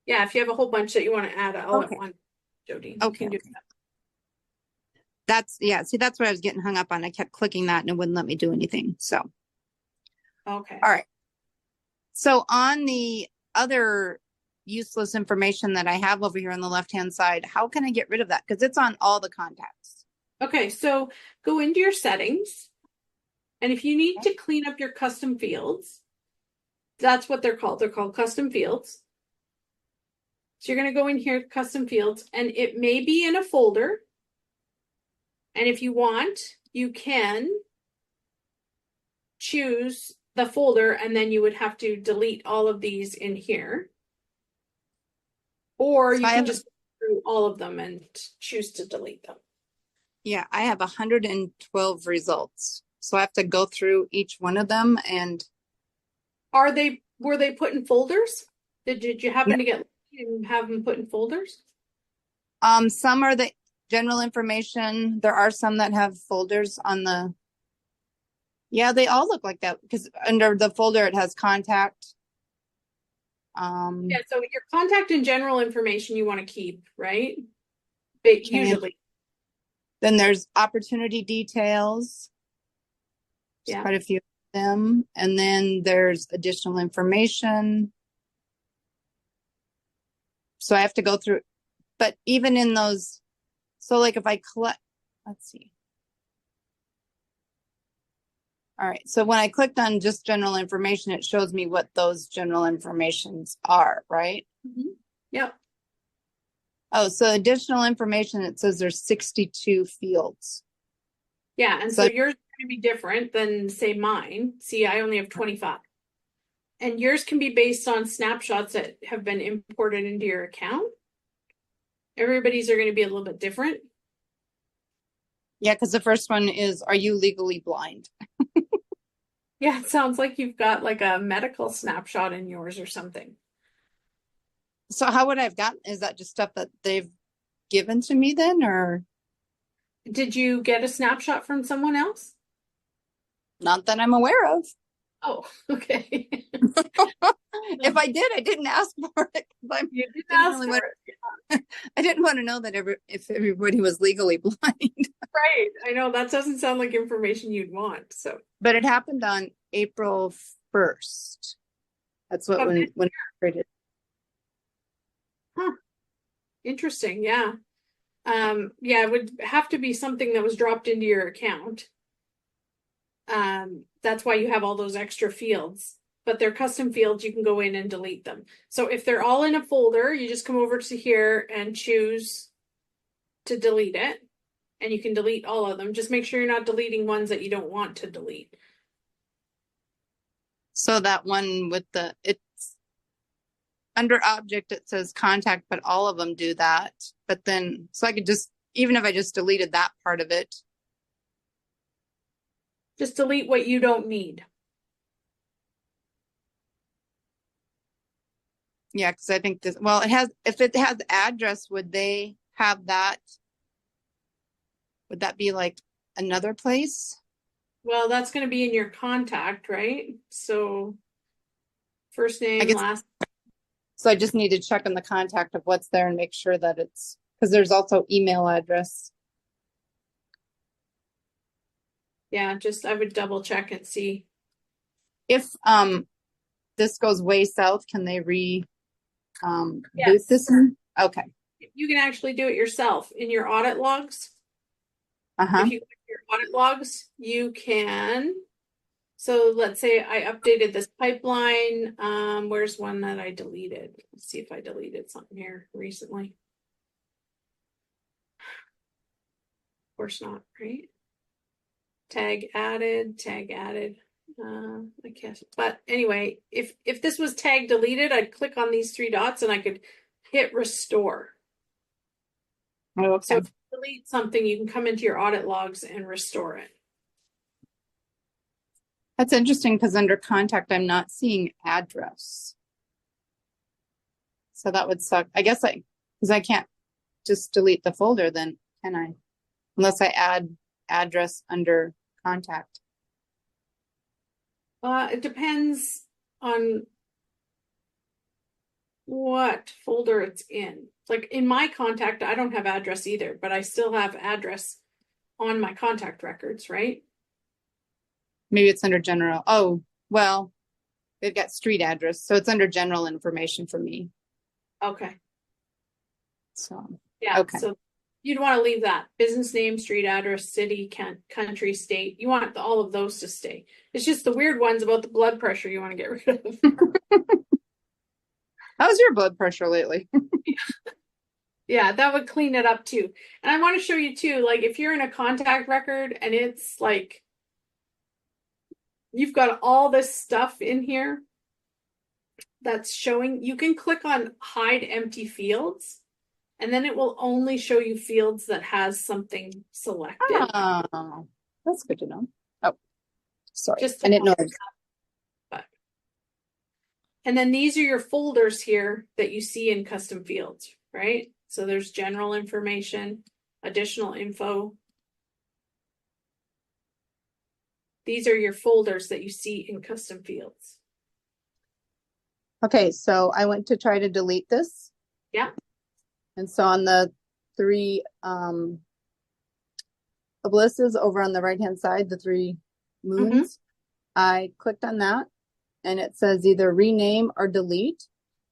S1: Yeah, if you have a whole bunch that you want to add all
S5: Okay.
S1: at once, Jody, you
S5: Okay,
S1: can do
S5: okay.
S1: that.
S5: That's see, that's what I was getting hung up on. I kept clicking that and it wouldn't let me do anything. So,
S1: Okay.
S5: all right. So on the other useless information that I have over here on the left-hand side, how can I get rid of that? Because it's on all the contacts.
S1: Okay, so go into your settings. And if you need to clean up your custom fields, that's what they're called. They're called custom fields. So you're going to go in here, custom fields, and it may be in a folder. And if you want, you can choose the folder and then you would have to delete all of these in here. Or
S5: So
S1: you
S5: I
S1: can
S5: have-
S1: just go through all of them and choose to delete them.
S5: Yeah, I have 112 results. So I have to go through each one of them and
S1: Were they put in folders? Did you happen to get and have them put in folders?
S5: some are the general information. There are some that have folders on the Yeah, they all look like that because under the folder it has contact.
S1: Yeah, so your contact and general information you want to keep, right? But usually.
S5: Then there's opportunity details. There's
S1: Yeah.
S5: quite a few of them. And then there's additional information. So I have to go through, but even in those, so like if I collect, let's see. All right, so when I clicked on just general information, it shows me what those general informations are, right?
S1: Yep.
S5: Oh, so additional information, it says there's 62 fields.
S1: Yeah, and so
S5: So-
S1: yours is going to be different than, say, mine. See, I only have 25. And yours can be based on snapshots that have been imported into your account. Everybody's are going to be a little bit different.
S5: Yeah, because the first one is, are you legally blind?
S1: Yeah, it sounds like you've got like a medical snapshot in yours or something.
S5: So how would I have gotten, is that just stuff that they've given to me then, or
S1: Did you get a snapshot from someone else?
S5: not that I'm aware of?
S1: Oh, okay.
S5: If I did, I didn't ask for it. 'Cause
S1: You did
S5: Didn't
S1: ask
S5: really
S1: for
S5: want- I didn't want to know that if everybody was legally blind.
S1: Right. I know that doesn't sound like information you'd want. So,
S5: But it happened on April 1st. That's what
S1: Of
S5: when I created.
S1: interesting. Yeah. Yeah, it would have to be something that was dropped into your account. That's why you have all those extra fields, but they're custom fields. You can go in and delete them. So if they're all in a folder, you just come over to here and choose to delete it. And you can delete all of them. Just make sure you're not deleting ones that you don't want to delete.
S5: So that one with it's under object, it says contact, but all of them do that. But then, so I could just, even if I just deleted that part of it.
S1: Just delete what you don't need.
S5: Yeah, because I think this, well, it has, if it has address, would they have that? Would that be like another place?
S1: Well, that's going to be in your contact, right? So first name,
S5: guess-
S1: last.
S5: So I just need to check on the contact of what's there and make sure that it's, because there's also email address.
S1: Yeah, just I would double check and see.
S5: If this goes way south, can they boot
S1: Yes.
S5: this in? Okay.
S1: You can actually do it yourself in your audit logs.
S5: Uh-huh.
S1: If you go to your audit logs, you can. So let's say I updated this pipeline. Where's one that I deleted? Let's see if I deleted something here recently. Of course not, right? Tag added, tag added. I can't, but anyway, if this was tag deleted, I'd click on these three dots and I could hit restore.
S5: Oh,
S1: So
S5: okay.
S1: if you delete something, you can come into your audit logs and restore it.
S5: That's interesting because under contact, I'm not seeing address. So that would suck. I guess because I can't just delete the folder then, can I? Unless I add address under contact.
S1: It depends on what folder it's in. Like in my contact, I don't have address either, but I still have address on my contact records, right?
S5: Maybe it's under general. Oh, well, they've got street address. So it's under general information for me.
S1: Okay.
S5: So,
S1: Yeah.
S5: okay.
S1: So you'd want to leave that business name, street address, city, country, state. You want all of those to stay. It's just the weird ones about the blood pressure you want to get rid of.
S5: How's your blood pressure lately?
S1: Yeah, that would clean it up too. And I want to show you too, like if you're in a contact record and it's like you've got all this stuff in here that's showing, you can click on hide empty fields and then it will only show you fields that has something selected.
S5: Oh, that's good to know. Oh, sorry.
S1: Just
S5: I didn't know.
S1: but and then these are your folders here that you see in custom fields, right? So there's general information, additional info. These are your folders that you see in custom fields.
S5: Okay, so I went to try to delete this.
S1: Yeah.
S5: And so on the three abysses over on the right-hand side, the three moons, I clicked on that and it says either rename or delete.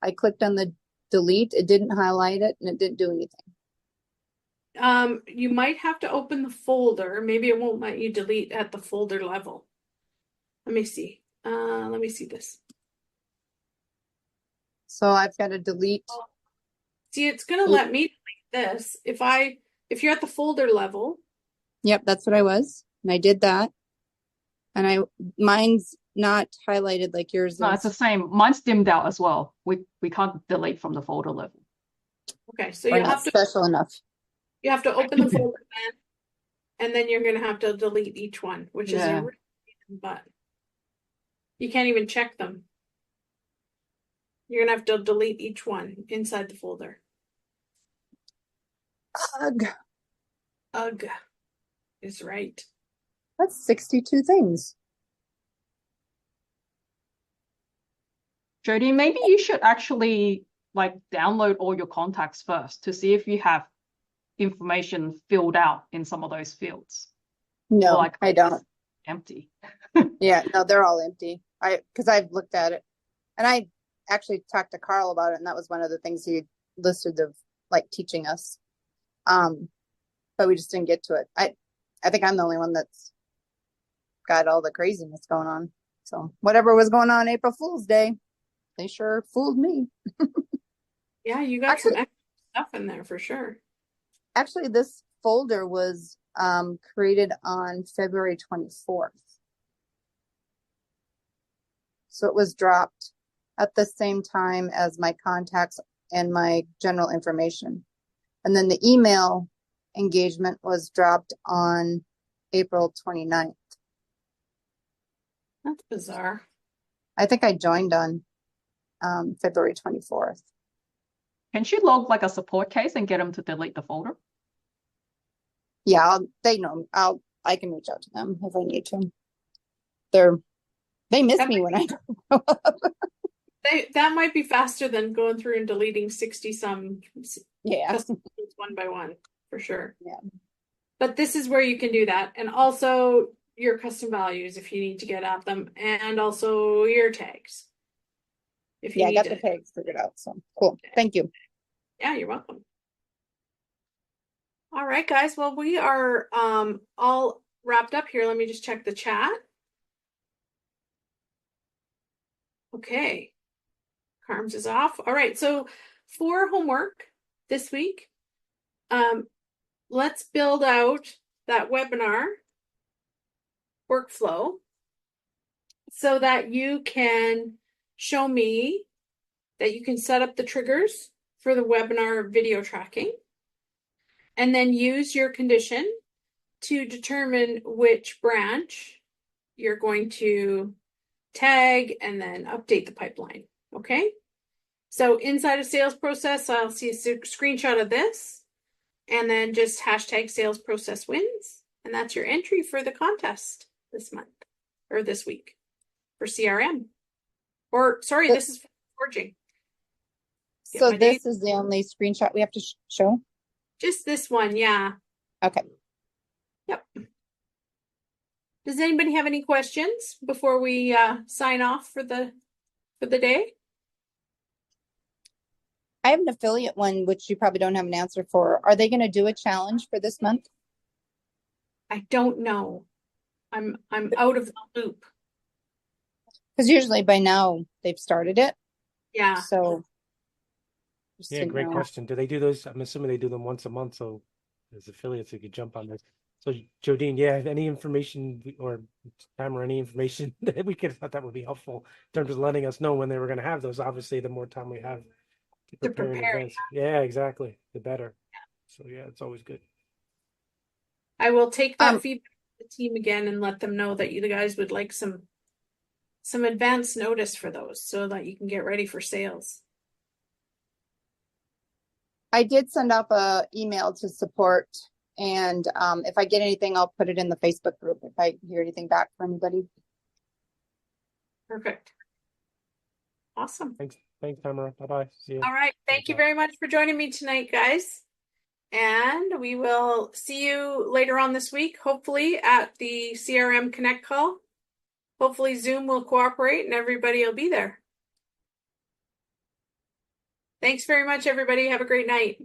S5: I clicked on the delete, it didn't highlight it and it didn't do anything.
S1: You might have to open the folder. Maybe it won't let you delete at the folder level. Let me see. Let me see this.
S5: So I've got to delete.
S1: See, it's gonna let me delete this. If you're at the folder level.
S5: Yep, that's what I was. And I did that. And mine's not highlighted like yours
S2: No,
S5: is.
S2: it's the same. Mine's dimmed out as well. We can't delete from the folder level.
S1: Okay, so
S5: We're
S1: you
S5: not
S1: have to
S5: special enough.
S1: you have to open the folder and then you're gonna have to delete each one, which is a but you can't even check them. You're gonna have to delete each one inside the folder.
S5: Ugh,
S1: Ugh is right.
S5: that's 62 things.
S2: Jody, maybe you should actually like download all your contacts first to see if you have information filled out in some of those fields.
S5: No,
S2: Or like
S5: I don't.
S2: empty.
S5: Yeah, no, they're all empty. Because I've looked at it. And I actually talked to Carl about it, and that was one of the things he listed of like teaching us. But we just didn't get to it. I think I'm the only one that's got all the craziness going on. So whatever was going on April Fool's Day, they sure fooled me.
S1: Yeah, you got some extra stuff in there for sure.
S5: Actually, this folder was created on February 24th. So it was dropped at the same time as my contacts and my general information. And then the email engagement was dropped on April 29th.
S1: That's bizarre.
S5: I think I joined on February 24th.
S2: Can you log like a support case and get them to delete the folder?
S5: Yeah, they know. I can reach out to them if I need to. They miss me when I don't show up.
S1: That might be faster than going through and deleting 60 some custom fields one by one, for sure.
S5: Yeah.
S1: But this is where you can do that. And also your custom values if you need to get at them, and also your tags. If you
S5: I
S1: need
S5: got
S1: to.
S5: the tags figured out. So cool. Thank you.
S1: Yeah, you're welcome. All right, guys. Well, we are all wrapped up here. Let me just check the chat. Okay. Carms is off. All right. So for homework this week, let's build out that webinar workflow. so that you can show me that you can set up the triggers for the webinar video tracking, and then use your condition to determine which branch you're going to tag and then update the pipeline. Okay? So inside of sales process, I'll see a screenshot of this, and then just hashtag sales process wins. And that's your entry for the contest this month or this week for CRM. Or sorry, this is for forging.
S5: So this is the only screenshot we have to show?
S1: Just this one, yeah.
S5: Okay.
S1: Yep. Does anybody have any questions before we sign off for the day?
S5: I have an affiliate one, which you probably don't have an answer for. Are they going to do a challenge for this month?
S1: I don't know. I'm out of the loop.
S5: Because usually by now they've started it.
S1: Yeah.
S5: So.
S3: Yeah, great question. Do they do those? I'm assuming they do them once a month, so as affiliates, you could jump on this. So, Jodine, yeah, any information or Tamara, any information that we could thought that would be helpful in terms of letting us know when they were going to have those. Obviously, the more time we have to prepare in advance. Yeah, exactly. The better. So, yeah, it's always good.
S1: I will take that feedback to the team again and let them know that you guys would like some advance notice for those so that you can get ready for sales.
S5: I did send off a email to support, and if I get anything, I'll put it in the Facebook group if I hear anything back from anybody.
S1: Perfect. Awesome.
S3: Thanks, Tamara. Bye-bye. See you.
S1: All right. Thank you very much for joining me tonight, guys. And we will see you later on this week, hopefully at the CRM Connect call. Hopefully Zoom will cooperate and everybody will be there. Thanks very much, everybody. Have a great night.